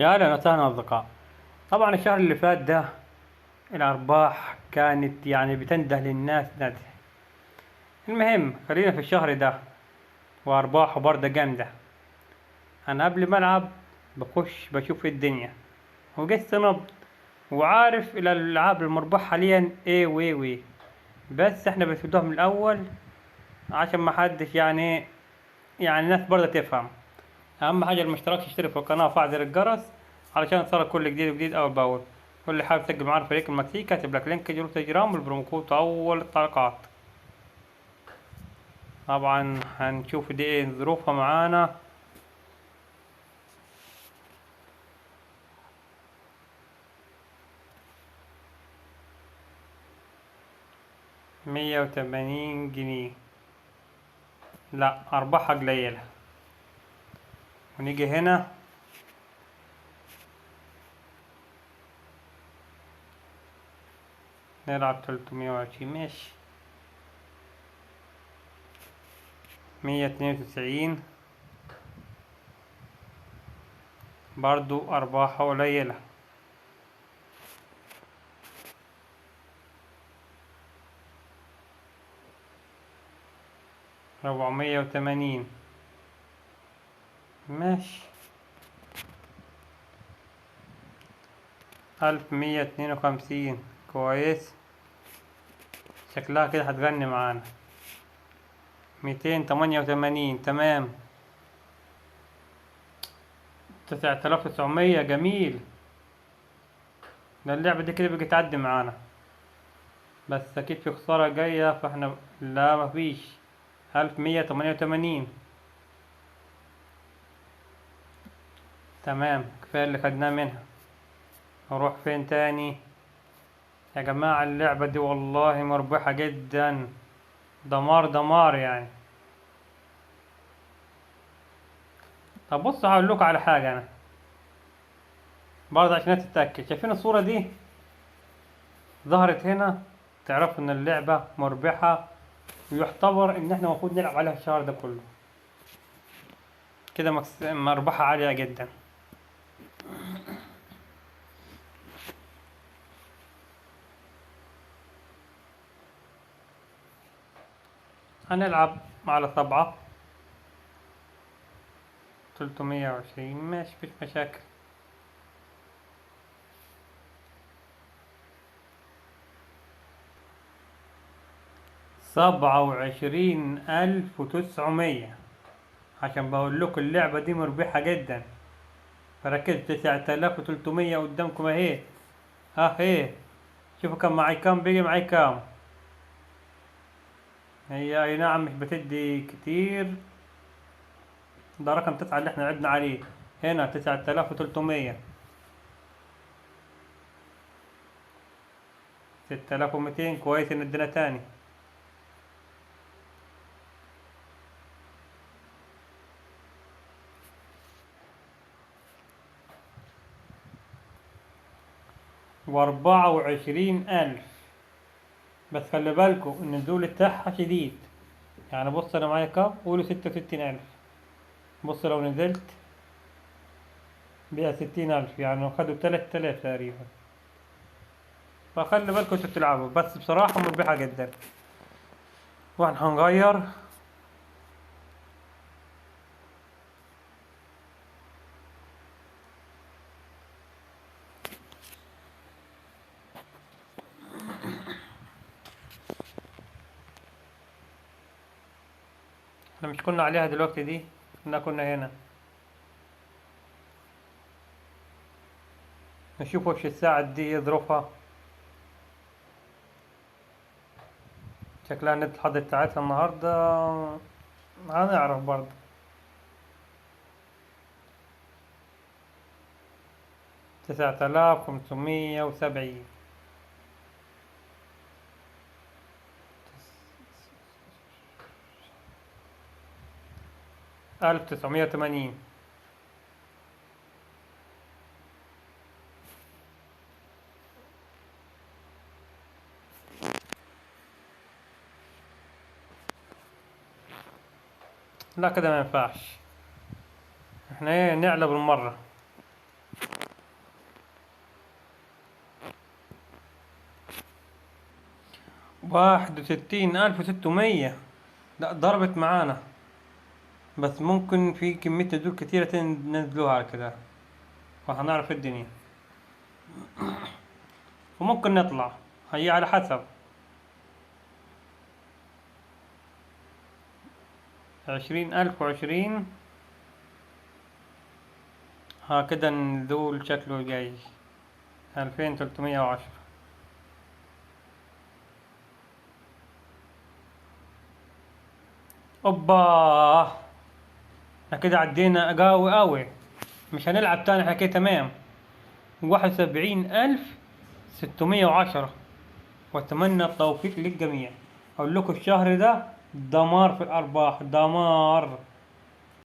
يا أهلا وسهلا أصدقاء. طبعا الشهر اللي فات ده الأرباح كانت يعني بتنده للناس ندى. المهم خلينا في الشهر ده وأرباحه برضه جامدة. أنا قبل ما ألعب بخش بشوف الدنيا وقست نبض وعارف الألعاب المربحة حاليا إيه وإيه وإيه، بس إحنا بنبدأها من الأول عشان محدش يعني الناس برضه تفهم. أهم حاجة المشترك يشترك في القناة وفعل زر الجرس علشان يوصلك كل جديد وجديد أول بأول. واللي حابب يسجل معانا فريق المكسيك كاتب لك لينك جروب تليجرام والبرومو كود أول التعليقات. طبعا هنشوف دي ايه ظروفها معانا. $180. لا أرباحها قليلة. ونيجي هنا نلعب 320 ماشي. 192 برضو أرباحها قليلة. 480 ماشي. 1152 كويس، شكلها كده هتغني معانا. 288 تمام. 9900 جميل. ده اللعبة دي كده بقت تعدي معانا، بس أكيد في خسارة جاية فاحنا لا مفيش. 1188 تمام، كفاية اللي خدناه منها. نروح فين تاني يا جماعة؟ اللعبة دي والله مربحة جدا، دمار دمار يعني. طب بص هقولكوا على حاجة أنا برضه عشان تتأكد. شايفين الصورة دي ظهرت هنا؟ تعرفوا إن اللعبة مربحة ويعتبر إن احنا المفروض نلعب عليها الشهر ده كله. كده مربحة عالية جدا. هنلعب على 7 320 ماشي مفيش مشاكل. 27900 عشان بقول لكم اللعبة دي مربحة جدا. فركزت. 9300 قدامكم اهي اهي. شوفوا كم معي، كام بيجي معي كام. هي اي نعم مش بتدي كتير، ده رقم 9 اللي احنا لعبنا عليه. هنا 9300. 6200 كويس ان ادينا تاني. و24000. بس خلي بالكم ان النزول بتاعها شديد. يعني بص انا معايا كام، قولوا 66000. بص لو نزلت بيها 60000 يعني خدوا 3000 تقريبا. فخلي بالكم انتوا بتلعبوا، بس بصراحة مربحة جدا. واحنا هنغير. احنا مش كنا عليها دلوقتي دي؟ كنا هنا. نشوف وش الساعة دي ايه ظروفها. شكلها النت الحظ بتاعتها النهاردة هنعرف برضه. 9570. 1980. لا كده ما ينفعش، احنا ايه نعلى بالمرة. 61,600. لا ضربت معانا، بس ممكن في كمية نزول كتيرة تنزلوها على كده، فهنعرف الدنيا، وممكن نطلع. هي على حسب. 20,020. هكذا النزول شكله جاي. 2,310. اوبا، احنا كده عدينا قوي قوي، مش هنلعب تاني، احنا كده تمام. 71,610. واتمنى التوفيق للجميع. اقول لكم الشهر ده دمار في الارباح، دمار.